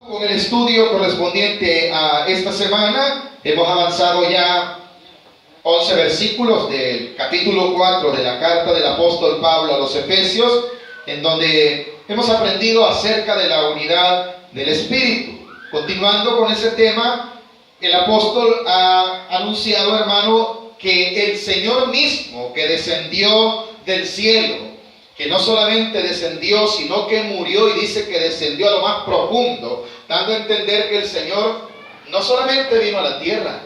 Con el estudio correspondiente a esta semana, hemos avanzado ya 11 versículos del capítulo 4 de la carta del apóstol Pablo a los Efesios, en donde hemos aprendido acerca de la unidad del Espíritu. Continuando con ese tema, el apóstol ha anunciado, hermano, que el Señor mismo que descendió del cielo, que no solamente descendió, sino que murió, y dice que descendió a lo más profundo, dando a entender que el Señor no solamente vino a la tierra.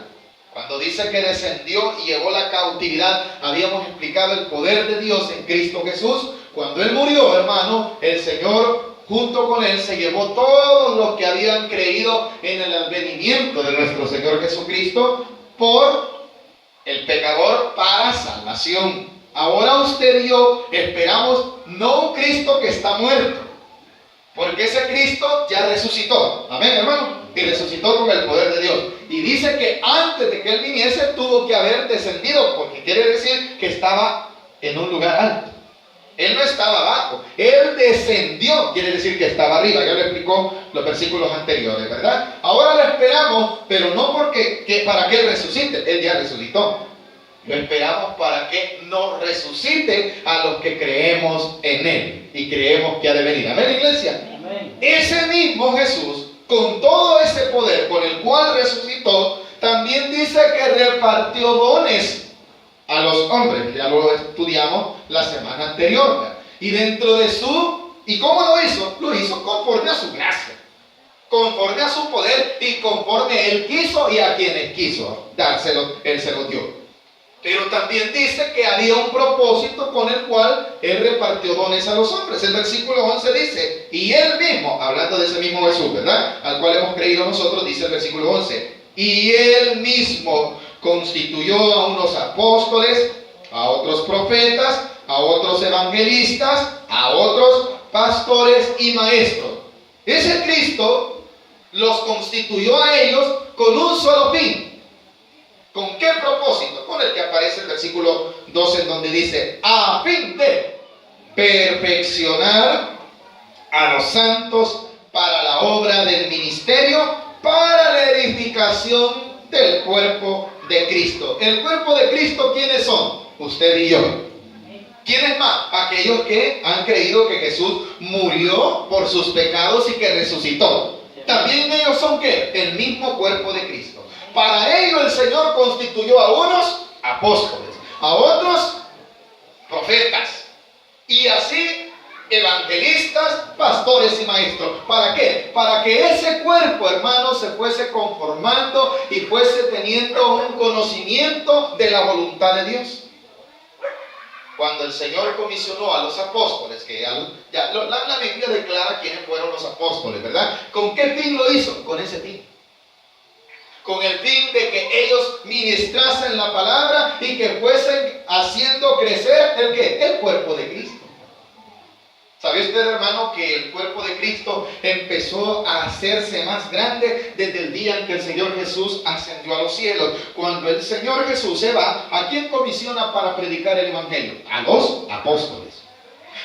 Cuando dice que descendió y llevó la cautividad, habíamos explicado el poder de Dios en Cristo Jesús. Cuando Él murió, hermano, el Señor junto con Él se llevó todos los que habían creído en el advenimiento de nuestro Señor Jesucristo por el pecador para salvación. Ahora usted y yo esperamos no un Cristo que está muerto, porque ese Cristo ya resucitó. Amén, hermano. Y resucitó con el poder de Dios. Y dice que antes de que Él viniese tuvo que haber descendido, porque quiere decir que estaba en un lugar alto. Él no estaba abajo, Él descendió, quiere decir que estaba arriba. Ya le explicó los versículos anteriores, ¿verdad? Ahora lo esperamos, pero no para que Él resucite. Él ya resucitó. Lo esperamos para que nos resucite a los que creemos en Él y creemos que ha de venir. Amén, iglesia. Amén. Ese mismo Jesús, con todo ese poder con el cual resucitó, también dice que repartió dones a los hombres. Ya lo estudiamos la semana anterior. Y dentro de ¿y cómo lo hizo? Lo hizo conforme a su gracia, conforme a su poder y conforme Él quiso y a quienes quiso dárselo, Él se los dio. Pero también dice que había un propósito con el cual Él repartió dones a los hombres. El versículo 11 dice, y Él mismo, hablando de ese mismo Jesús, ¿verdad?, al cual hemos creído nosotros, dice el versículo 11, y Él mismo constituyó a unos apóstoles, a otros profetas, a otros evangelistas, a otros pastores y maestros. Ese Cristo los constituyó a ellos con un solo fin. ¿Con qué propósito? Con el que aparece el versículo 12, en donde dice, a fin de perfeccionar a los santos para la obra del ministerio, para la edificación del cuerpo de Cristo. El cuerpo de Cristo, ¿quiénes son? Usted y yo. ¿Quiénes más? Aquellos que han creído que Jesús murió por sus pecados y que resucitó. También ellos son ¿qué? El mismo cuerpo de Cristo. Para ello el Señor constituyó a unos apóstoles, a otros profetas, y así evangelistas, pastores y maestros. ¿Para qué? Para que ese cuerpo, hermano, se fuese conformando y fuese teniendo un conocimiento de la voluntad de Dios. Cuando el Señor comisionó a los apóstoles, que la Biblia declara quiénes fueron los apóstoles, ¿verdad? ¿Con qué fin lo hizo? Con ese fin. Con el fin de que ellos ministrasen la palabra y que fuesen haciendo crecer ¿el qué? El cuerpo de Cristo. ¿Sabe usted, hermano, que el cuerpo de Cristo empezó a hacerse más grande desde el día en que el Señor Jesús ascendió a los cielos? Cuando el Señor Jesús se va, ¿a quién comisiona para predicar el Evangelio? A los apóstoles.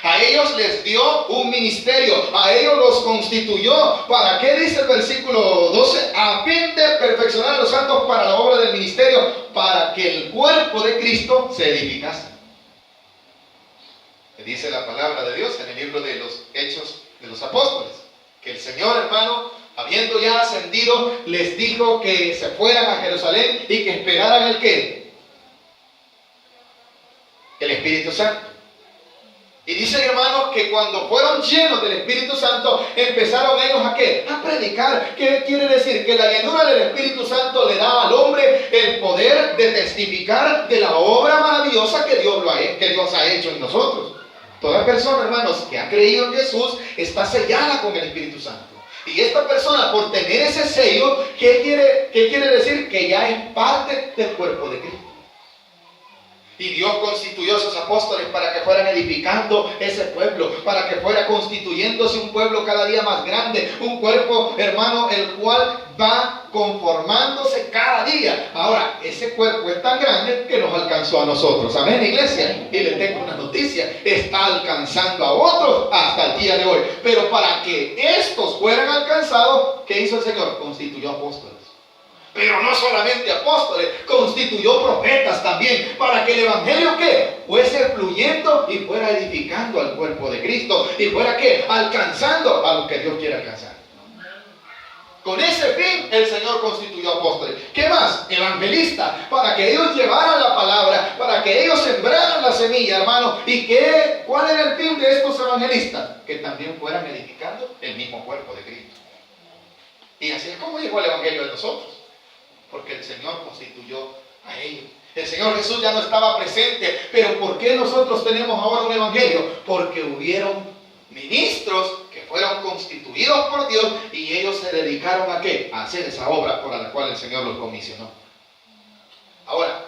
A ellos les dio un ministerio, a ellos los constituyó. ¿Para qué dice el versículo 12? A fin de perfeccionar a los santos para la obra del ministerio, para que el cuerpo de Cristo se edificase. Dice la palabra de Dios en el libro de los Hechos de los Apóstoles, que el Señor, hermano, habiendo ya ascendido, les dijo que se fueran a Jerusalén y que esperaran ¿el qué? El Espíritu Santo. Y dice, hermanos, que cuando fueron llenos del Espíritu Santo, empezaron ellos ¿a qué? A predicar. ¿Qué quiere decir? Que la llenura del Espíritu Santo le da al hombre el poder de testificar de la obra maravillosa que Dios ha hecho en nosotros. Toda persona, hermanos, que ha creído en Jesús está sellada con el Espíritu Santo. Y esta persona, por tener ese sello, ¿qué quiere decir? Que ya es parte del cuerpo de Cristo. Y Dios constituyó a sus apóstoles para que fueran edificando ese pueblo, para que fuera constituyéndose un pueblo cada día más grande, un cuerpo, hermano, el cual va conformándose cada día. Ahora, ese cuerpo es tan grande que nos alcanzó a nosotros. Amén, iglesia. Y le tengo una noticia: está alcanzando a otros hasta el día de hoy. Pero para que estos fueran alcanzados, ¿qué hizo el Señor? Constituyó apóstoles. Pero no solamente apóstoles, constituyó profetas también, para que el evangelio ¿qué? Fuese fluyendo y fuera edificando al cuerpo de Cristo, y fuera ¿qué? Alcanzando a los que Dios quiere alcanzar. Con ese fin el Señor constituyó apóstoles. ¿Qué más? Evangelistas, para que ellos llevaran la palabra, para que ellos sembraran la semilla, hermano. ¿Y cuál era el fin de estos evangelistas? Que también fueran edificando el mismo cuerpo de Cristo. Y así es como llegó el evangelio de nosotros. Porque el Señor constituyó a ellos. El Señor Jesús ya no estaba presente. Pero ¿por qué nosotros tenemos ahora un evangelio? Porque hubieron ministros que fueron constituidos por Dios y ellos se dedicaron ¿a qué? A hacer esa obra por la cual el Señor los comisionó. Ahora,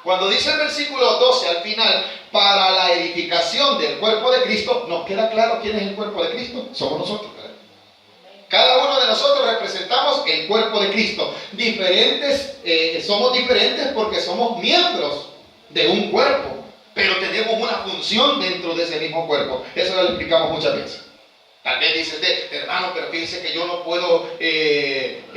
cuando dice el versículo 12 al final, para la edificación del cuerpo de Cristo, nos queda claro quién es el cuerpo de Cristo. Somos nosotros. Cada uno de nosotros representamos el cuerpo de Cristo. Somos diferentes porque somos miembros de un cuerpo, pero tenemos una función dentro de ese mismo cuerpo. Eso lo explicamos muchas veces. Tal vez dices, hermano, pero fíjese que yo no puedo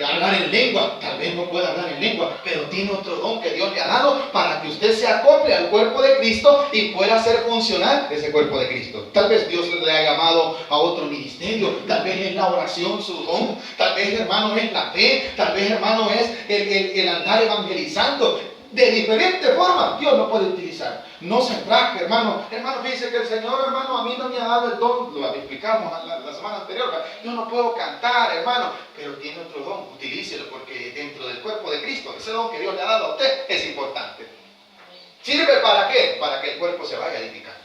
hablar en lengua. Tal vez no pueda hablar en lengua, pero tiene otro don que Dios le ha dado para que usted se acople al cuerpo de Cristo y pueda hacer funcionar ese cuerpo de Cristo. Tal vez Dios le ha llamado a otro ministerio. Tal vez es la oración su don. Tal vez, hermano, es la fe. Tal vez, hermano, es el andar evangelizando. De diferentes formas Dios lo puede utilizar. No se traje, hermano. Hermano, fíjense que el Señor, hermano, a mí no me ha dado el don. Lo explicamos la semana anterior. Yo no puedo cantar, hermano, pero tiene otro don. Utilícelo, porque dentro del cuerpo de Cristo, ese don que Dios le ha dado a usted es importante. ¿Sirve para qué? Para que el cuerpo se vaya edificando.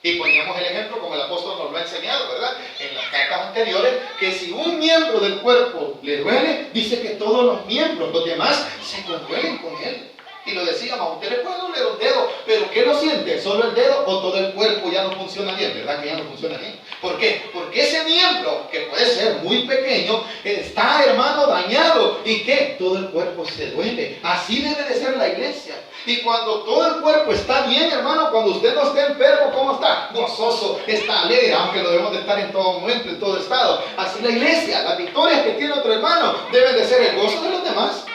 Y poníamos el ejemplo como el apóstol nos lo ha enseñado, ¿verdad? En las cartas anteriores, que si un miembro del cuerpo le duele, dice que todos los miembros, los demás, se conduelen con él. Y lo decíamos, a usted le puede doler un dedo, pero ¿qué lo siente? ¿Solo el dedo o todo el cuerpo ya no funciona bien? ¿Verdad que ya no funciona bien? ¿Por qué? Porque ese miembro, que puede ser muy pequeño, está, hermano, dañado. ¿Y qué? Todo el cuerpo se duele. Así debe de ser la iglesia. Y cuando todo el cuerpo está bien, hermano, cuando usted no esté enfermo, ¿cómo está? Gozoso, está alegre, aunque lo debemos de estar en todo momento, en todo estado. Así la iglesia, las victorias que tiene otro hermano, deben de ser el gozo de los demás.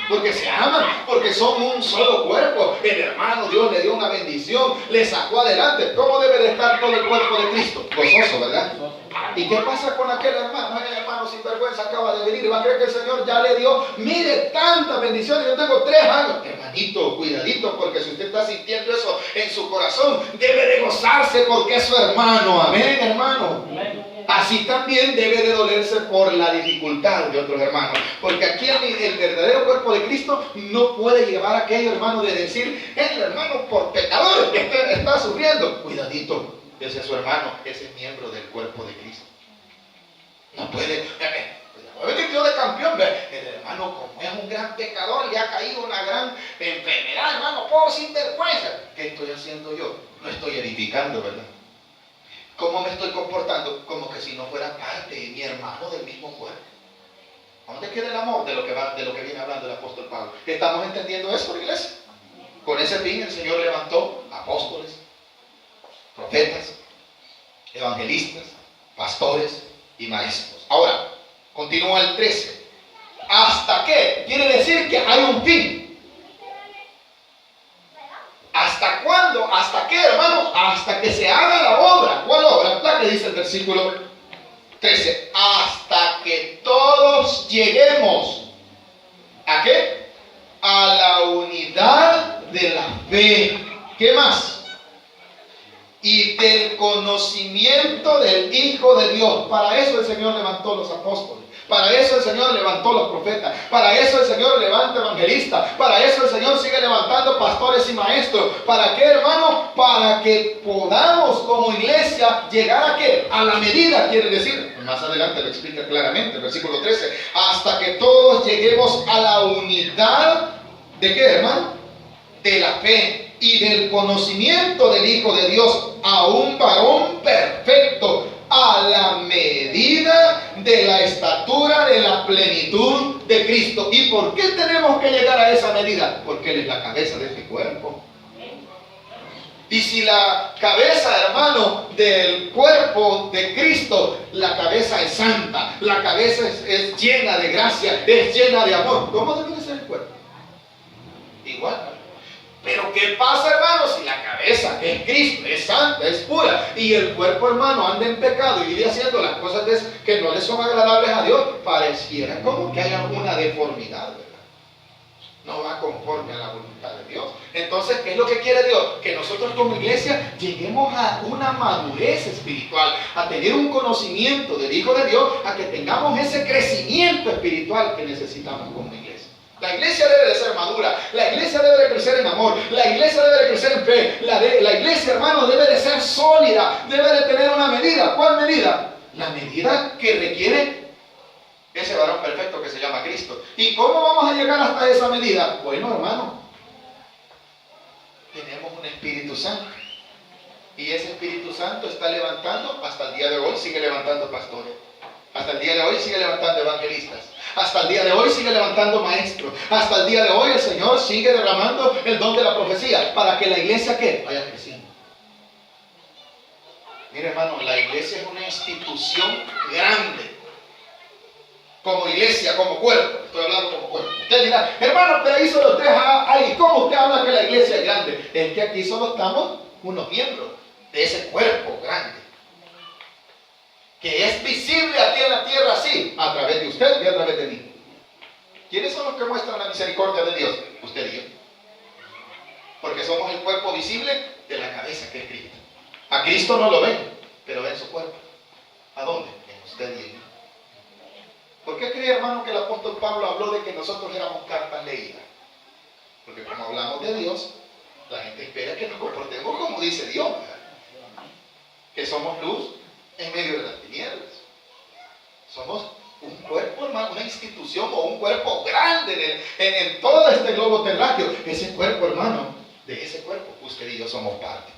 Porque se aman, porque son un solo cuerpo. El hermano, Dios le dio una bendición, le sacó adelante. ¿Cómo debe de estar todo el cuerpo de Cristo? Gozoso, ¿verdad? ¿Y qué pasa con aquel hermano? El hermano sin vergüenza acaba de venir y va a creer que el Señor ya le dio, mire, tantas bendiciones. Yo tengo 3 años. Hermanito, cuidadito, porque si usted está sintiendo eso en su corazón, debe de gozarse porque es su hermano. Amén, hermano. Así también debe de dolerse por la dificultad de otros hermanos. Porque aquí el verdadero cuerpo de Cristo no puede llevar a aquel hermano de decir, el hermano por pecadores está sufriendo. Cuidadito, ese es su hermano, ese es miembro del cuerpo de Cristo. No puede, yo de campeón, el hermano como es un gran pecador, le ha caído una gran enfermedad, hermano, por sinvergüenza. ¿Qué estoy haciendo yo? No estoy edificando, ¿verdad? ¿Cómo me estoy comportando? Como que si no fuera parte de mi hermano del mismo cuerpo. ¿A dónde queda el amor de lo que viene hablando el apóstol Pablo? ¿Estamos entendiendo eso, iglesia? Con ese fin el Señor levantó apóstoles, profetas, evangelistas, pastores y maestros. Ahora, continúa el 13. ¿Hasta qué? Quiere decir que hay un fin. ¿Hasta cuándo? ¿Hasta qué, hermano? Hasta que se haga la obra. ¿Cuál obra? La que dice el versículo 13. Hasta que todos lleguemos. ¿A qué? A la unidad de la fe. ¿Qué más? Y del conocimiento del Hijo de Dios. Para eso el Señor levantó los apóstoles. Para eso el Señor levantó los profetas. Para eso el Señor levanta evangelistas. Para eso el Señor sigue levantando pastores y maestros. ¿Para qué, hermano? Para que podamos como iglesia llegar a qué? A la medida, quiere decir. Más adelante lo explica claramente, el versículo 13. Hasta que todos lleguemos a la unidad ¿de qué, hermano? De la fe y del conocimiento del Hijo de Dios, a un varón perfecto, a la medida de la estatura de la plenitud de Cristo. ¿Y por qué tenemos que llegar a esa medida? Porque Él es la cabeza de este cuerpo. Y si la cabeza, hermano, del cuerpo de Cristo, la cabeza es santa, la cabeza es llena de gracia, es llena de amor, ¿cómo debe ser el cuerpo? Igual. Pero ¿qué pasa, hermano, si la cabeza, que es Cristo, es santa, es pura, y el cuerpo, hermano, anda en pecado y vive haciendo las cosas que no le son agradables a Dios? Pareciera como que hay alguna deformidad, ¿verdad? No va conforme a la voluntad de Dios. Entonces, ¿qué es lo que quiere Dios? Que nosotros como iglesia lleguemos a una madurez espiritual, a tener un conocimiento del Hijo de Dios, a que tengamos ese crecimiento espiritual que necesitamos como iglesia. La iglesia debe de ser madura, la iglesia debe de crecer en amor, la iglesia debe de crecer en fe, la iglesia, hermano, debe de ser sólida, debe de tener una medida. ¿Cuál medida? La medida que requiere ese varón perfecto que se llama Cristo. ¿Y cómo vamos a llegar hasta esa medida? Bueno, hermano, tenemos un Espíritu Santo. Y ese Espíritu Santo está levantando, hasta el día de hoy sigue levantando pastores. Hasta el día de hoy sigue levantando evangelistas. Hasta el día de hoy sigue levantando maestros. Hasta el día de hoy el Señor sigue derramando el don de la profecía para que la iglesia, ¿qué? Vaya creciendo. Mire, hermano, la iglesia es una institución grande. Como iglesia, como cuerpo. Estoy hablando como cuerpo. Usted dirá, hermano, pero ahí solo usted ahí. ¿Cómo usted habla que la iglesia es grande? Es que aquí solo estamos unos miembros de ese cuerpo grande, que es visible aquí en la tierra, así, a través de usted y a través de mí. ¿Quiénes son los que muestran la misericordia de Dios? Usted y yo. Porque somos el cuerpo visible de la cabeza, que es Cristo. A Cristo no lo ven, pero ven su cuerpo. ¿A dónde? En usted y en mí. ¿Por qué cree, hermano, que el apóstol Pablo habló de que nosotros éramos cartas leídas? Porque como hablamos de Dios, la gente espera que nos comportemos como dice Dios, ¿verdad? Que somos luz en medio de las tinieblas. Somos un cuerpo, hermano, una institución o un cuerpo grande en todo este globo terráqueo. Ese cuerpo, hermano, de ese cuerpo, usted y yo somos parte.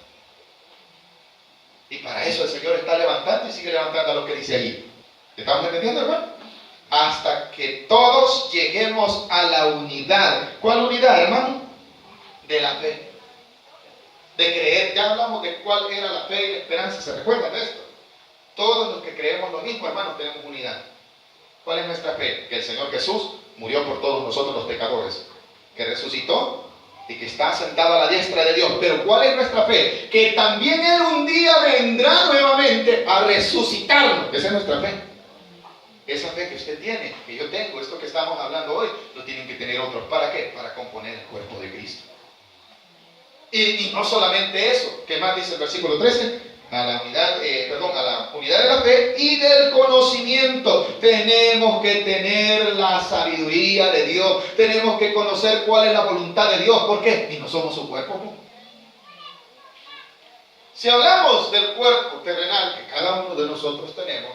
Y para eso el Señor está levantando y sigue levantando a lo que dice allí. ¿Estamos entendiendo, hermano? Hasta que todos lleguemos a la unidad. ¿Cuál unidad, hermano? De la fe. De creer. Ya hablamos de cuál era la fe y la esperanza. ¿Se recuerdan de esto? Todos los que creemos lo mismo, hermanos, tenemos unidad. ¿Cuál es nuestra fe? Que el Señor Jesús murió por todos nosotros los pecadores, que resucitó y que está sentado a la diestra de Dios. Pero ¿cuál es nuestra fe? Que también Él un día vendrá nuevamente a resucitarnos. Esa es nuestra fe. Esa fe que usted tiene, que yo tengo, esto que estamos hablando hoy, lo tienen que tener otros. ¿Para qué? Para componer el cuerpo de Cristo. Y no solamente eso. ¿Qué más dice el versículo 13? A la unidad de la fe y del conocimiento. Tenemos que tener la sabiduría de Dios. Tenemos que conocer cuál es la voluntad de Dios. ¿Por qué? Y no somos su cuerpo. Si hablamos del cuerpo terrenal que cada uno de nosotros tenemos,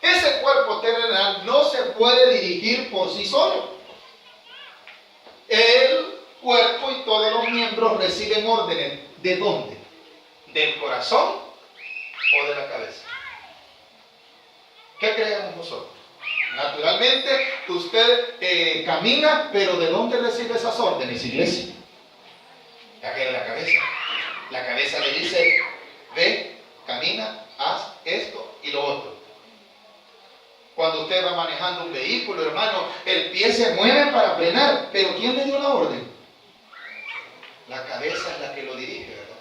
ese cuerpo terrenal no se puede dirigir por sí solo. El cuerpo y todos los miembros reciben órdenes. ¿De dónde? ¿Del corazón o de la cabeza? ¿Qué creemos nosotros? Naturalmente, usted camina, pero ¿de dónde recibe esas órdenes, iglesia? Ya que de la cabeza. La cabeza le dice, ve, camina, haz esto y lo otro. Cuando usted va manejando un vehículo, hermano, el pie se mueve para frenar, pero ¿quién le dio la orden? La cabeza es la que lo dirige, ¿verdad?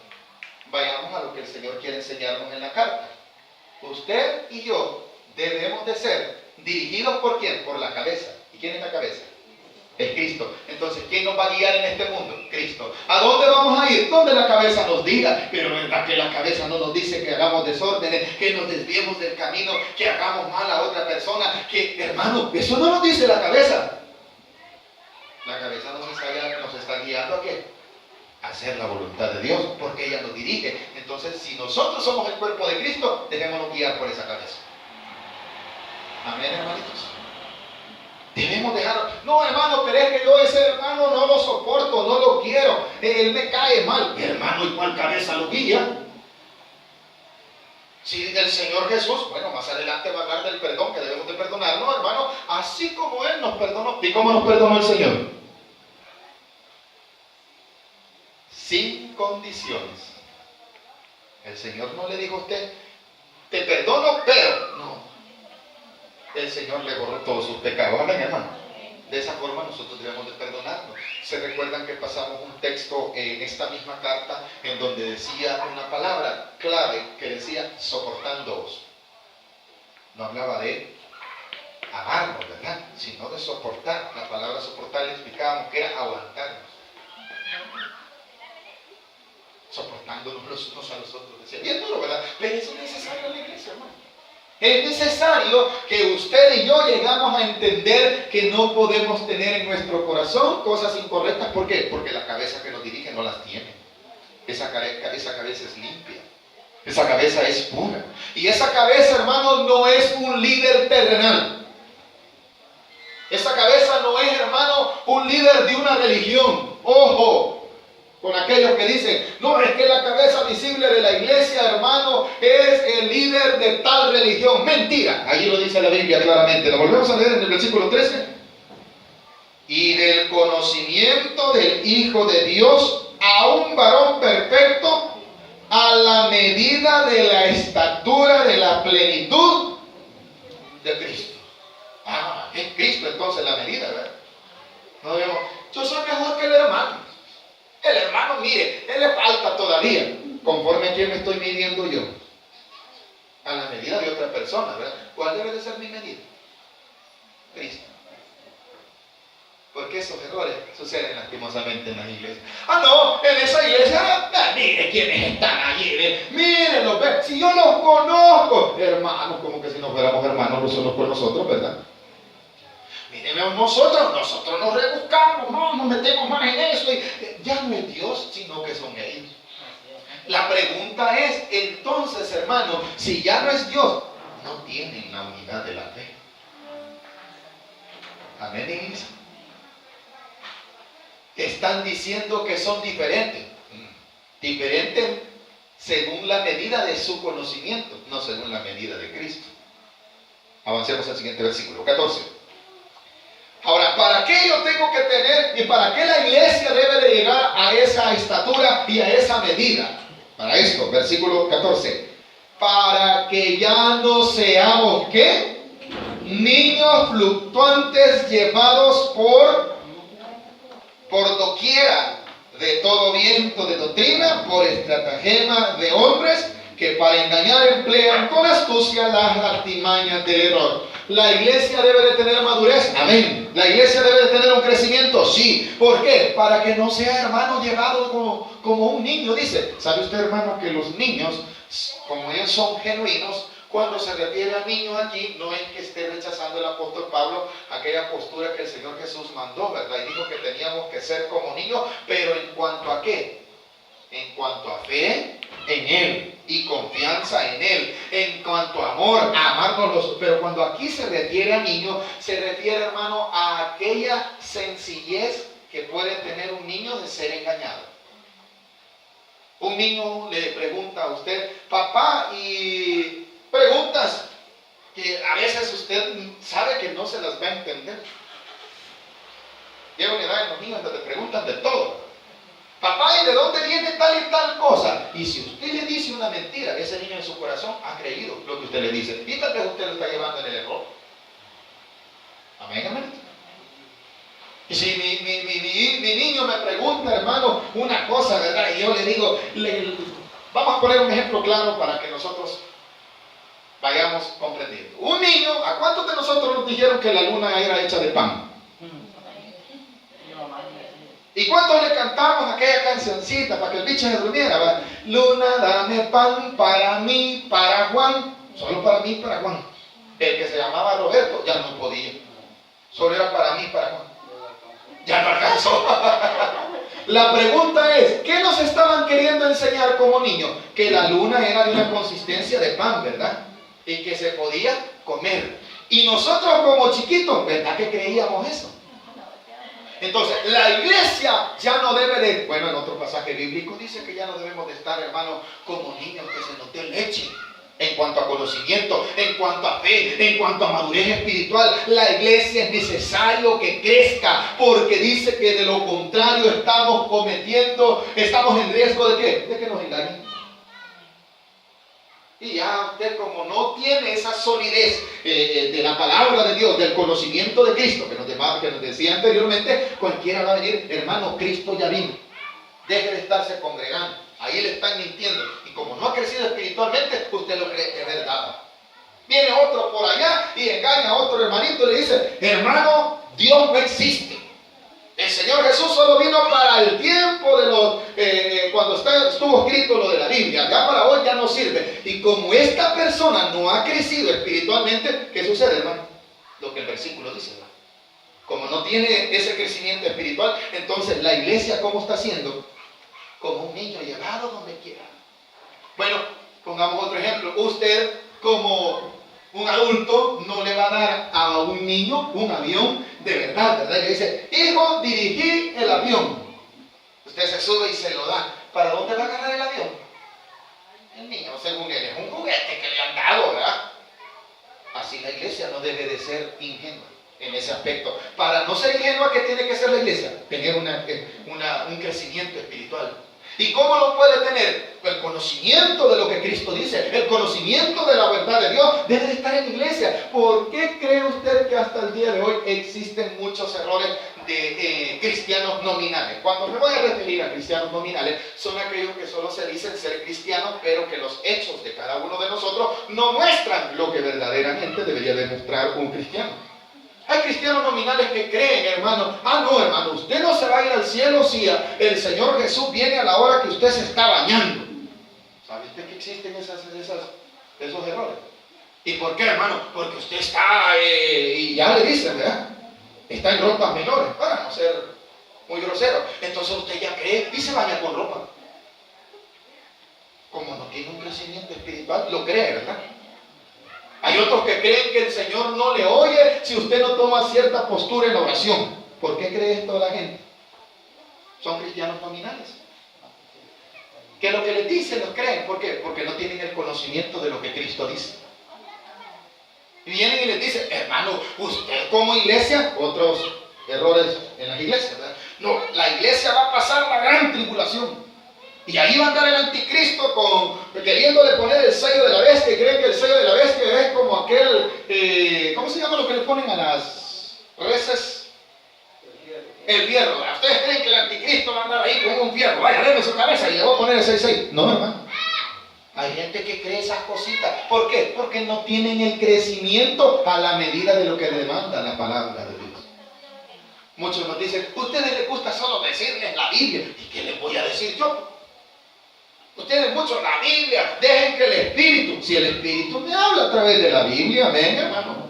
Vayamos a lo que el Señor quiere enseñarnos en la carta. Usted y yo debemos de ser dirigidos ¿por quién? Por la cabeza. ¿Y quién es la cabeza? Es Cristo. Entonces, ¿quién nos va a guiar en este mundo? Cristo. ¿A dónde vamos a ir? Donde la cabeza nos diga. Pero verdad que la cabeza no nos dice que hagamos desórdenes, que nos desviemos del camino, que hagamos mal a otra persona, que, hermano, eso no nos dice la cabeza. La cabeza nos está guiando ¿a qué? A hacer la voluntad de Dios, porque ella nos dirige. Entonces, si nosotros somos el cuerpo de Cristo, dejémonos guiar por esa cabeza. Amén, hermanitos. Debemos dejarlo. No, hermano, pero es que yo ese hermano no lo soporto, no lo quiero. Él me cae mal. Hermano, ¿y cuál cabeza lo guía? Si el Señor Jesús, bueno, más adelante va a hablar del perdón, que debemos de perdonarnos, hermano, así como Él nos perdonó. ¿Y cómo nos perdonó el Señor? Sin condiciones. El Señor no le dijo a usted, te perdono, pero no. El Señor le borró todos sus pecados. Amén, hermano. De esa forma nosotros debemos de perdonarnos. Se recuerdan que pasamos un texto en esta misma carta en donde decía una palabra clave que decía soportándoos. No hablaba de amarnos, ¿verdad? Sino de soportar. La palabra soportar le explicábamos que era aguantarnos. Soportándonos los unos a los otros. Decía, bien duro, ¿verdad? Pero eso es necesario en la iglesia, hermano. Es necesario que usted y yo llegamos a entender que no podemos tener en nuestro corazón cosas incorrectas. ¿Por qué? Porque la cabeza que nos dirige no las tiene. Esa cabeza es limpia. Esa cabeza es pura. Y esa cabeza, hermano, no es un líder terrenal. Esa cabeza no es, hermano, un líder de una religión. Ojo con aquellos que dicen, no, es que la cabeza visible de la iglesia, hermano, es el líder de tal religión. Mentira. Allí lo dice la Biblia claramente. Lo volvemos a leer en el versículo 13. Y del conocimiento del Hijo de Dios a un varón perfecto, a la medida de la estatura de la plenitud de Cristo. Ah, es Cristo entonces la medida, ¿verdad? No digamos, yo soy mejor que el hermano. El hermano, mire, él le falta todavía. ¿Conforme a quién me estoy midiendo yo? A la medida de otra persona, ¿verdad? ¿Cuál debe de ser mi medida? Cristo. Porque esos errores suceden lastimosamente en las iglesias. Ah, no, en esa iglesia, mire quiénes están allí, mírenlos, ve, si yo los conozco. Hermanos, como que si no fuéramos hermanos los unos con nosotros, ¿verdad? Mírenme, nosotros nos rebuscamos, no nos metemos más en eso. Y ya no es Dios, sino que son ellos. La pregunta es, entonces, hermano, si ya no es Dios, no tienen la unidad de la fe. Amén, iglesia. Están diciendo que son diferentes. Diferentes según la medida de su conocimiento, no según la medida de Cristo. Avancemos al siguiente versículo, 14. Ahora, ¿para qué yo tengo que tener y para qué la iglesia debe de llegar a esa estatura y a esa medida? Para esto, versículo 14. Para que ya no seamos, ¿qué? Niños fluctuantes llevados por doquiera de todo viento de doctrina, por estratagema de hombres que para engañar emplean con astucia las artimañas del error. La iglesia debe de tener madurez, amén. La iglesia debe de tener un crecimiento, sí. ¿Por qué? Para que no sea, hermano, llevado como un niño. Dice, ¿sabe usted, hermano, que los niños, como ellos son genuinos, cuando se refiere a niños aquí, no es que esté rechazando el apóstol Pablo aquella postura que el Señor Jesús mandó, ¿verdad? Y dijo que teníamos que ser como niños, pero ¿en cuanto a qué? En cuanto a fe en Él y confianza en Él, en cuanto a amor, amarnos. Pero cuando aquí se refiere a niños, se refiere, hermano, a aquella sencillez que puede tener un niño de ser engañado. Un niño le pregunta a usted, papá, y preguntas que a veces usted sabe que no se las va a entender. Llega una edad en los niños donde te preguntan de todo. Papá, ¿y de dónde viene tal y tal cosa? Y si usted le dice una mentira, ese niño en su corazón ha creído lo que usted le dice. Y tal vez usted lo está llevando en el error. Amén, amén. Y si mi niño me pregunta, hermano, una cosa, ¿verdad? Y yo le digo, vamos a poner un ejemplo claro para que nosotros vayamos comprendiendo. Un niño, ¿a cuántos de nosotros nos dijeron que la luna era hecha de pan? ¿Y cuántos le cantamos aquella cancioncita para que el bicho se durmiera? ¿Va? Luna, dame pan para mí, para Juan. Solo para mí, para Juan. El que se llamaba Roberto ya no podía. Solo era para mí, para Juan. Ya no alcanzó. La pregunta es, ¿qué nos estaban queriendo enseñar como niños? Que la luna era de una consistencia de pan, ¿verdad? Y que se podía comer. Y nosotros como chiquitos, ¿verdad que creíamos eso? Entonces, la iglesia ya no debe de, bueno, en otro pasaje bíblico dice que ya no debemos de estar, hermano, como niños que se nos dé leche. En cuanto a conocimiento, en cuanto a fe, en cuanto a madurez espiritual, la iglesia es necesario que crezca, porque dice que de lo contrario estamos en riesgo de ¿qué? De que nos engañen. Y ya usted, como no tiene esa solidez de la palabra de Dios, del conocimiento de Cristo, que nos decía anteriormente, cualquiera va a venir, hermano, Cristo ya vino. Deje de estarse congregando. Ahí le están mintiendo. Y como no ha crecido espiritualmente, usted lo cree que es verdad. Viene otro por allá y engaña a otro hermanito y le dice, hermano, Dios no existe. El Señor Jesús solo vino para el tiempo de cuando estuvo escrito lo de la Biblia. Ya para hoy ya no sirve. Y como esta persona no ha crecido espiritualmente, ¿qué sucede, hermano? Lo que el versículo dice, ¿verdad? Como no tiene ese crecimiento espiritual, entonces la iglesia, ¿cómo está haciendo? Como un niño llevado donde quiera. Bueno, pongamos otro ejemplo. Usted, como un adulto, no le va a dar a un niño un avión de verdad, ¿verdad? Y le dice, hijo, dirigí el avión. Usted se sube y se lo da. ¿Para dónde va a agarrar el avión? El niño, según él, es un juguete que le han dado, ¿verdad? Así la iglesia no debe de ser ingenua en ese aspecto. Para no ser ingenua, ¿qué tiene que ser la iglesia? Tener un crecimiento espiritual. ¿Y cómo lo puede tener? El conocimiento de lo que Cristo dice, el conocimiento de la verdad de Dios debe de estar en la iglesia. ¿Por qué cree usted que hasta el día de hoy existen muchos errores de cristianos nominales? Cuando me voy a referir a cristianos nominales, son aquellos que solo se dicen ser cristianos, pero que los hechos de cada uno de nosotros no muestran lo que verdaderamente debería demostrar un cristiano. Hay cristianos nominales que creen, hermano, no, hermano, usted no se va a ir al cielo si el Señor Jesús viene a la hora que usted se está bañando. ¿Sabe usted que existen esos errores? ¿Y por qué, hermano? Porque usted está, y ya le dicen, ¿verdad? Está en ropas menores, para no ser muy grosero. Entonces usted ya cree y se baña con ropa. Como no tiene un crecimiento espiritual, lo cree, ¿verdad? Hay otros que creen que el Señor no le oye si usted no toma cierta postura en la oración. ¿Por qué cree esto la gente? Son cristianos nominales. Que lo que les dicen los creen. ¿Por qué? Porque no tienen el conocimiento de lo que Cristo dice. Y vienen y les dicen, hermano, usted como iglesia, otros errores en las iglesias, ¿verdad? No, la iglesia va a pasar la gran tribulación. Y ahí va a andar el anticristo queriéndole poner el sello de la bestia. Y creen que el sello de la bestia es como aquel, ¿cómo se llama lo que le ponen a las reses? El fierro. ¿Ustedes creen que el anticristo va a andar ahí con un fierro? Vaya, denle su cabeza y le voy a poner el 6-6. No, hermano. Hay gente que cree esas cositas. ¿Por qué? Porque no tienen el crecimiento a la medida de lo que demanda la palabra de Dios. Muchos nos dicen, a ustedes les gusta solo decirles la Biblia. ¿Y qué les voy a decir yo? Ustedes mucho la Biblia, dejen que el Espíritu, si el Espíritu me habla a través de la Biblia, amén, hermano.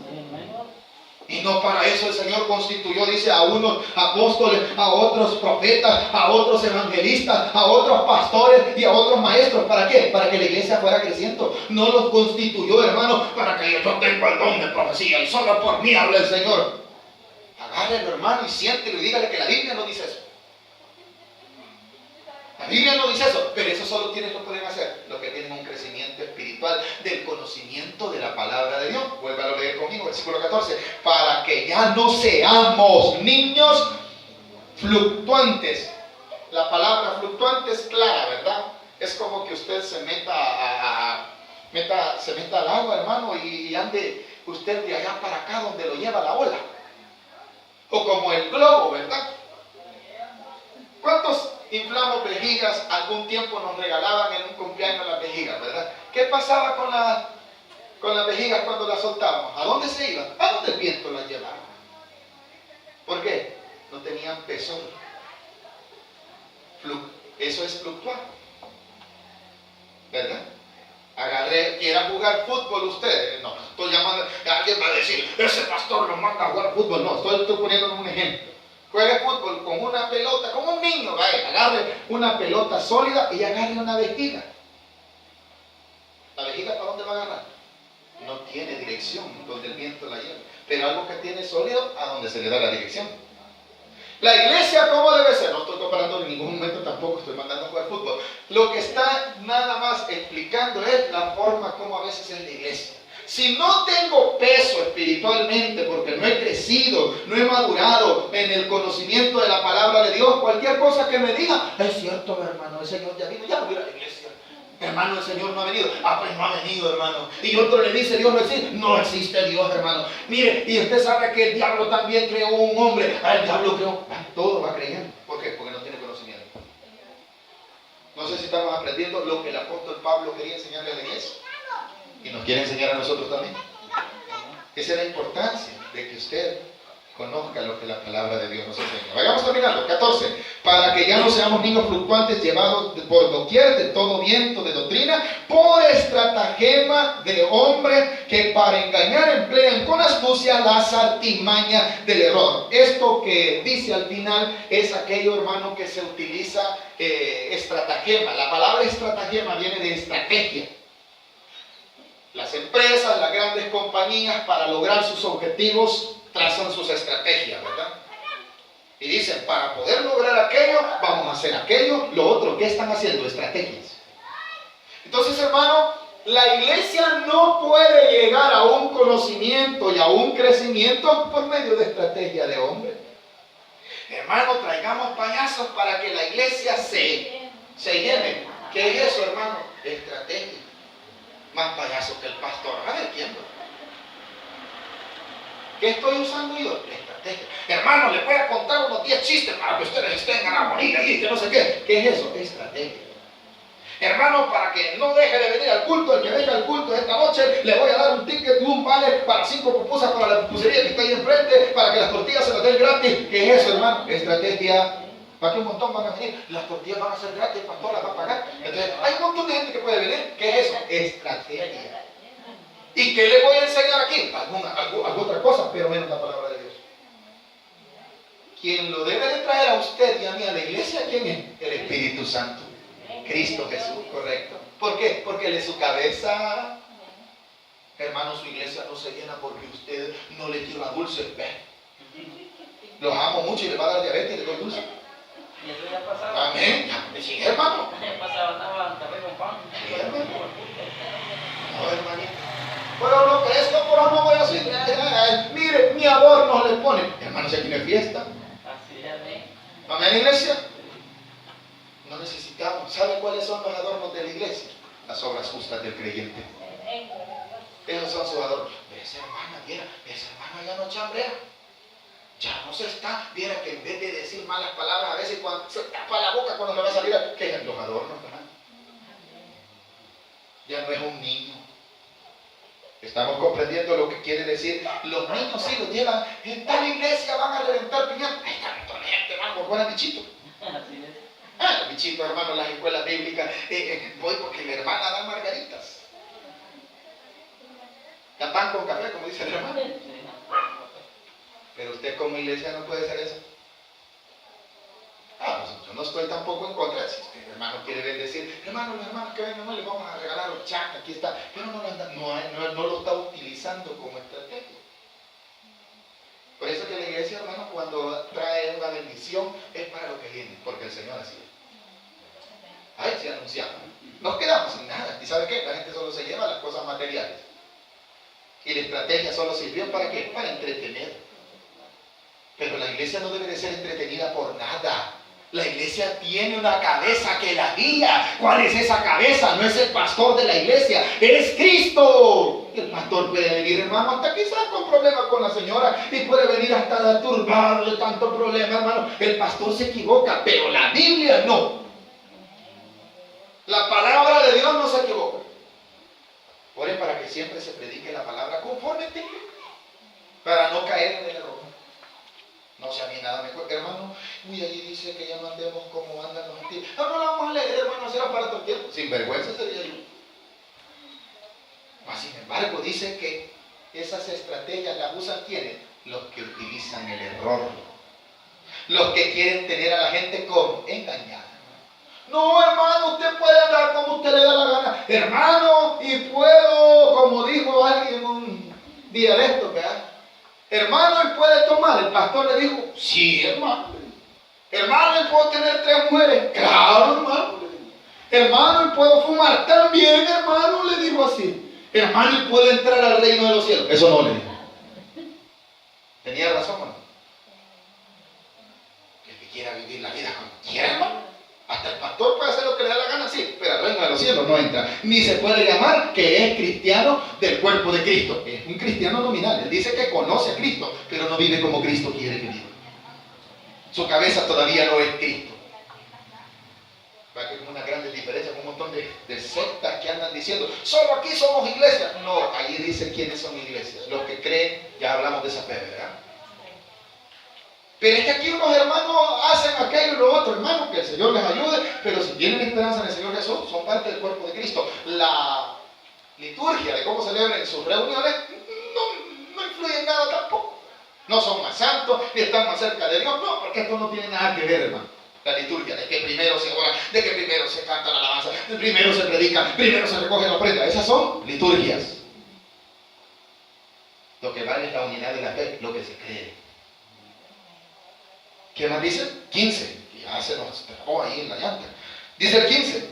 Y no para eso el Señor constituyó, dice, a unos apóstoles, a otros profetas, a otros evangelistas, a otros pastores y a otros maestros. ¿Para qué? Para que la iglesia fuera creciendo. No los constituyó, hermano, para que yo tenga el don de profecía y solo por mí habla el Señor. Agárrelo, hermano, y siéntelo y dígale que la Biblia no dice eso. La Biblia no dice eso, pero eso solo lo pueden hacer los que tienen un crecimiento espiritual del conocimiento de la palabra de Dios. Vuélvalo a leer conmigo, versículo 14. Para que ya no seamos niños fluctuantes. La palabra fluctuante es clara, ¿verdad? Es como que usted se meta al agua, hermano, y ande usted de allá para acá donde lo lleva la ola. O como el globo, ¿verdad? ¿Cuántos inflamos vejigas? Algún tiempo nos regalaban en un cumpleaños las vejigas, ¿verdad? ¿Qué pasaba con las vejigas cuando las soltábamos? ¿A dónde se iban? ¿A dónde el viento las llevaba? ¿Por qué? No tenían peso. Eso es fluctuar, ¿verdad? Quiera jugar fútbol usted. No, estoy llamando, alguien va a decir, ese pastor lo manda a jugar fútbol. No, estoy poniendo un ejemplo. Juegue fútbol con una pelota, como un niño, vaya, agarre una pelota sólida y agarre una vejiga. ¿La vejiga para dónde va a agarrar? No tiene dirección donde el viento la lleva. Pero algo que tiene sólido, a donde se le da la dirección. La iglesia, ¿cómo debe ser? No estoy comparando en ningún momento, tampoco estoy mandando a jugar fútbol. Lo que está nada más explicando es la forma como a veces es la iglesia. Si no tengo peso espiritualmente, porque no he crecido, no he madurado en el conocimiento de la palabra de Dios, cualquier cosa que me diga, es cierto, hermano, el Señor ya vino, ya no voy a la iglesia. Hermano, el Señor no ha venido. Ah, pues no ha venido, hermano. Y otro le dice, Dios no existe. No existe Dios, hermano. Mire, y usted sabe que el diablo también creó un hombre. Ah, el diablo creó. Ah, todo va creyendo. ¿Por qué? Porque no tiene conocimiento. No sé si estamos aprendiendo lo que el apóstol Pablo quería enseñarle a la iglesia. Y nos quiere enseñar a nosotros también. Esa es la importancia de que usted conozca lo que la palabra de Dios nos enseña. Vayamos terminando. 14. Para que ya no seamos niños fluctuantes llevados por doquier de todo viento de doctrina, por estratagema de hombres que para engañar emplean con astucia las artimañas del error. Esto que dice al final es aquello, hermano, que se utiliza estratagema. La palabra estratagema viene de estrategia. Las empresas, las grandes compañías, para lograr sus objetivos, trazan sus estrategias, ¿verdad? Y dicen, para poder lograr aquello, vamos a hacer aquello, lo otro. ¿Qué están haciendo? Estrategias. Entonces, hermano, la iglesia no puede llegar a un conocimiento y a un crecimiento por medio de estrategia de hombre. Hermano, traigamos payasos para que la iglesia se llene. ¿Qué es eso, hermano? Estrategia. Más payasos que el pastor. A ver, ¿quién? ¿Qué estoy usando yo? La estrategia. Hermano, le voy a contar unos 10 chistes para que ustedes estén en armonía y que no sé qué. ¿Qué es eso? Estrategia. Hermano, para que no deje de venir al culto, el que venga al culto esta noche, le voy a dar un ticket y un vale para 5 pupusas para la pupusería que está ahí enfrente, para que las tortillas se las den gratis. ¿Qué es eso, hermano? Estrategia. ¿Para qué un montón van a venir? Las tortillas van a ser gratis, el pastor las va a pagar. Entonces, hay un montón de gente que puede venir. ¿Qué es eso? Estrategia. ¿Y qué le voy a enseñar aquí? Alguna otra cosa, pero menos la palabra de Dios. Quien lo debe de traer a usted y a mí a la iglesia, ¿quién es? El Espíritu Santo. Cristo Jesús, correcto. ¿Por qué? Porque Él es su cabeza. Hermano, su iglesia no se llena porque usted no le lleva dulce. Los amo mucho y le va a dar diabetes y le doy dulce. Y eso ya pasaba. Amén. Sí, hermano. Ya pasaba, estaba café con pan. Sí, hermano. No, hermanito. Pero no crezco, por no voy a subir. Mire, mi adorno le pone. Hermano, si aquí no hay fiesta. Así es, amén. Amén, iglesia. No necesitamos. ¿Sabe cuáles son los adornos de la iglesia? Las obras justas del creyente. Esos son sus adornos. Esa hermana, viera, esa hermana ya no chambrea. Ya no se está. Viera que en vez de decir malas palabras, a veces cuando se tapa la boca cuando le va a salir, ¿qué es? Los adornos, ¿verdad? Ya no es un niño. Estamos comprendiendo lo que quiere decir. Los niños sí los llevan. En tal iglesia van a reventar piñatas. Ahí está toda la gente, hermano, por buena bichito. Así es. Los bichitos, hermano, en las escuelas bíblicas. Voy porque la hermana da margaritas. Da pan con café, como dice el hermano. Pero usted como iglesia no puede hacer eso. Pues yo no estoy tampoco en contra. Si usted, hermano, quiere bendecir, hermano, los hermanos que vengan, no les vamos a regalar horchata, aquí está. Pero no lo está utilizando como estrategia. Por eso que la iglesia, hermano, cuando trae una bendición, es para lo que viene, porque el Señor así es. Ahí se anunciamos. Nos quedamos sin nada. ¿Y sabe qué? La gente solo se lleva las cosas materiales. Y la estrategia solo sirvió para qué? Para entretener. Pero la iglesia no debe de ser entretenida por nada. La iglesia tiene una cabeza que la guía. ¿Cuál es esa cabeza? No es el pastor de la iglesia, es Cristo. El pastor puede venir, hermano, hasta quizás con problemas con la señora y puede venir hasta turbado de tanto problema, hermano. El pastor se equivoca, pero la Biblia no. La palabra de Dios no se equivoca. Ore para que siempre se predique la palabra conforme te, para no caer en el error. No sé a mí nada mejor, hermano. Uy, allí dice que ya no andemos como andan los antiguos. No la vamos a leer, hermano, será para todo el tiempo. Sin vergüenza sería yo. Mas, sin embargo, dice que esas estrategias las usan ¿quiénes? Los que utilizan el error. Los que quieren tener a la gente como engañada. No, hermano, usted puede andar como usted le da la gana. Hermano, y puedo, como dijo alguien un día de estos, ¿verdad? Hermano, él puede tomar. El pastor le dijo, sí, hermano. Hermano, ¿y puedo tener 3 mujeres? Claro, hermano, le dijo. Hermano, ¿y puedo fumar? También, hermano, le dijo así. Hermano, ¿y puedo entrar al reino de los cielos? Eso no le dijo. Tenía razón, hermano. El que quiera vivir la vida como quiera, hermano. Hasta el pastor puede hacer lo que le da la gana, sí, pero al reino de los cielos no entra. Ni se puede llamar que es cristiano del cuerpo de Cristo. Es un cristiano nominal. Él dice que conoce a Cristo, pero no vive como Cristo quiere que viva. Su cabeza todavía no es Cristo. Va que hay una gran diferencia con un montón de sectas que andan diciendo, solo aquí somos iglesias. No, allí dice quiénes son iglesias. Los que creen, ya hablamos de esa fe, ¿verdad? Pero es que aquí unos hermanos hacen aquello y lo otro, hermanos, que el Señor les ayude, pero si tienen esperanza en el Señor Jesús, son parte del cuerpo de Cristo. La liturgia de cómo celebran sus reuniones no influye en nada tampoco. No son más santos, ni están más cerca de Dios, no, porque esto no tiene nada que ver, hermano. La liturgia, de que primero se ora, de que primero se canta la alabanza, de primero se predica, primero se recoge la ofrenda. Esas son liturgias. Lo que vale es la unidad de la fe, lo que se cree. ¿Qué más dice? 15. Ya se nos trabó ahí en la llanta. Dice el 15.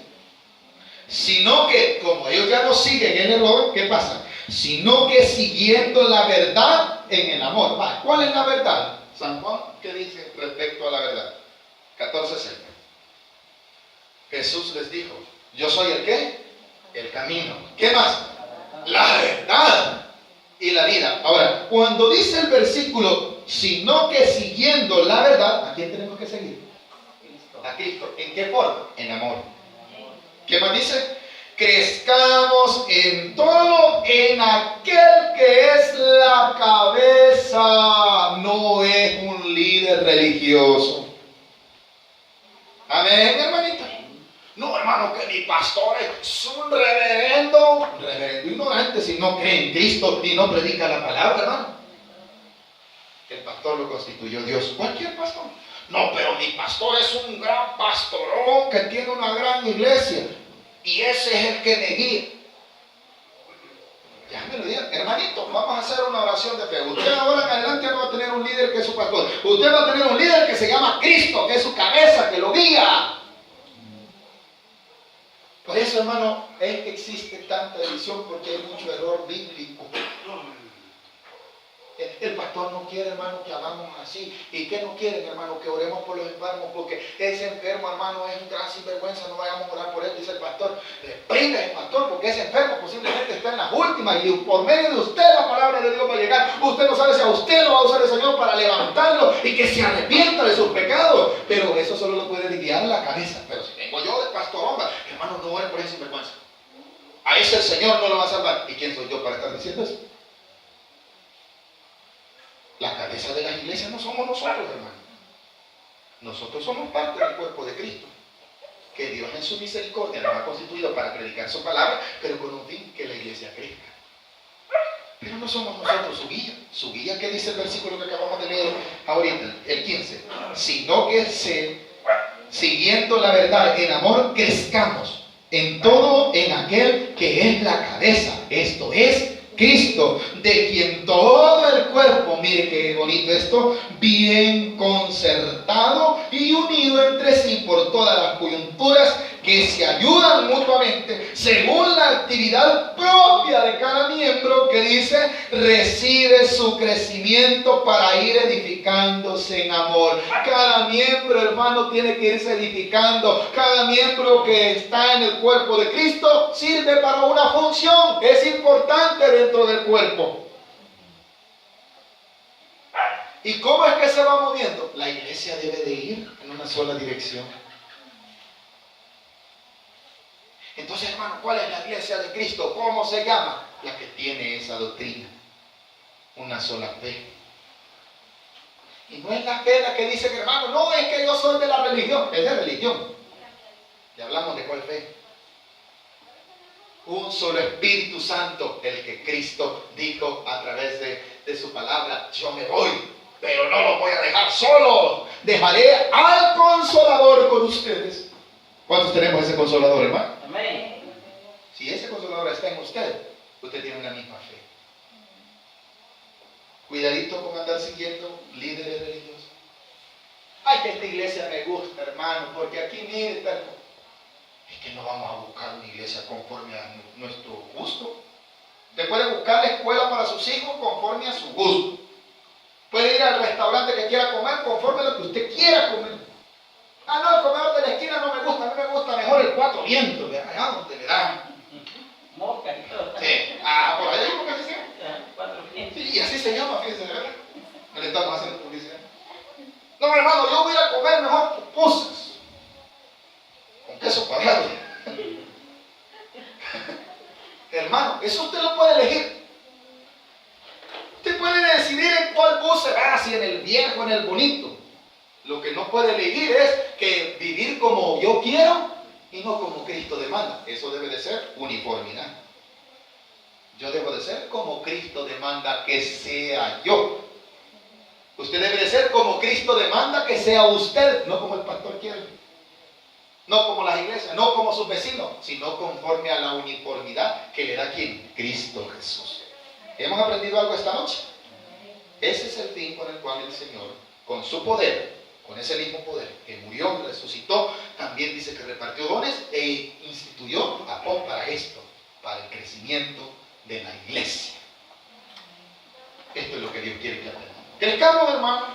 Sino que, como ellos ya no siguen el error, ¿qué pasa? Sino que siguiendo la verdad en el amor. ¿Va? ¿Cuál es la verdad? San Juan, ¿qué dice respecto a la verdad? 14:6. Jesús les dijo, yo soy el ¿qué? El camino. ¿Qué más? La verdad y la vida. Ahora, cuando dice el versículo, sino que siguiendo la verdad, ¿a quién tenemos que seguir? A Cristo. ¿En qué forma? En amor. ¿Qué más dice? Crezcamos en todo en aquel que es la cabeza, no es un líder religioso. Amén, hermanita. No, hermano, que mi pastor es un reverendo ignorante si no cree en Cristo y no predica la palabra, hermano. El pastor lo constituyó Dios. Cualquier pastor. No, pero mi pastor es un gran pastorón que tiene una gran iglesia. Y ese es el que me guía. Ya me lo digan, hermanito, vamos a hacer una oración de fe. Usted ahora en adelante no va a tener un líder que es su pastor. Usted va a tener un líder que se llama Cristo, que es su cabeza, que lo guía. Por eso, hermano, es que existe tanta división porque hay mucho error bíblico. El pastor no quiere, hermano, que hagamos así. ¿Y qué no quieren, hermano? Que oremos por los enfermos, porque ese enfermo, hermano, es un gran sinvergüenza, no vayamos a orar por él, dice el pastor. Reprenda el pastor, porque ese enfermo posiblemente está en las últimas, y por medio de usted la palabra de Dios va a llegar. Usted no sabe si a usted lo va a usar el Señor para levantarlo y que se arrepienta de sus pecados. Pero eso solo lo puede guiar la cabeza. Pero si vengo yo de pastor, hombre, hermano, no oren por ese sinvergüenza. A ese el Señor no lo va a salvar. ¿Y quién soy yo para estar diciendo eso? La cabeza de las iglesias no somos nosotros, hermano. Nosotros somos parte del cuerpo de Cristo, que Dios en su misericordia nos ha constituido para predicar su palabra, pero con un fin, que la iglesia crezca. Pero no somos nosotros su guía. Su guía, ¿qué dice el versículo que acabamos de leer ahorita? El 15. Sino que siguiendo la verdad en amor, crezcamos en todo en aquel que es la cabeza, esto es Cristo, de quien todo el cuerpo, mire qué bonito esto, bien concertado y unido entre sí por todas las coyunturas que se ayudan mutuamente según la actividad propia de cada miembro, que dice, recibe su crecimiento para ir edificándose en amor. Cada miembro, hermano, tiene que irse edificando. Cada miembro que está en el cuerpo de Cristo sirve para una función, es importante dentro del cuerpo. ¿Y cómo es que se va moviendo? La iglesia debe de ir en una sola dirección. Entonces, hermano, ¿cuál es la iglesia de Cristo? ¿Cómo se llama? La que tiene esa doctrina. Una sola fe. Y no es la fe la que dice que, hermano, no, es que yo soy de la religión. Es de religión. Y hablamos de cuál fe. Un solo Espíritu Santo, el que Cristo dijo a través de su palabra, yo me voy, pero no los voy a dejar solos. Dejaré al Consolador con ustedes. ¿Cuántos tenemos ese Consolador, hermano? Amén. Si ese Consolador está en usted, usted tiene una misma fe. Cuidadito con andar siguiendo líderes religiosos. Ay, que esta iglesia me gusta, hermano, porque aquí, mire, tal. Es que no vamos a buscar una iglesia conforme a nuestro gusto. Usted puede buscar la escuela para sus hijos conforme a su gusto. Puede ir al restaurante que quiera comer conforme a lo que usted quiera comer. Ah, no, el comedor de la esquina no me gusta, a mí me gusta mejor el Cuatro Vientos, allá donde le dan. Mosca y todo. Sí, por allá, ¿cómo se dice? 400. Sí, y así se llama, fíjense, ¿verdad? No le estamos haciendo publicidad. No, hermano, yo voy a ir a comer mejor pupusas con queso cuadrado. Hermano, eso usted lo puede elegir. Usted puede decidir en cuál bus se va, si en el viejo o en el bonito. Lo que no puede elegir es que vivir como yo quiero y no como Cristo demanda. Eso debe de ser uniformidad. Yo debo de ser como Cristo demanda que sea yo. Usted debe de ser como Cristo demanda que sea usted, no como el pastor quiere. No como las iglesias, no como sus vecinos, sino conforme a la uniformidad que le da ¿quién? Cristo Jesús. ¿Hemos aprendido algo esta noche? Ese es el fin con el cual el Señor, con su poder, con ese mismo poder que murió, resucitó, también dice que repartió dones e instituyó a Pop para esto, para el crecimiento de la iglesia. Esto es lo que Dios quiere que aprendamos. Crezcamos, hermano,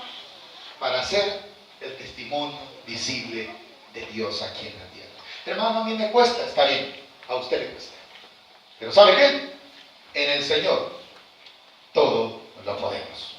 para ser el testimonio visible de Dios aquí en la tierra. Hermano, a mí me cuesta, está bien, a usted le cuesta. Pero ¿sabe qué? En el Señor todo lo podemos.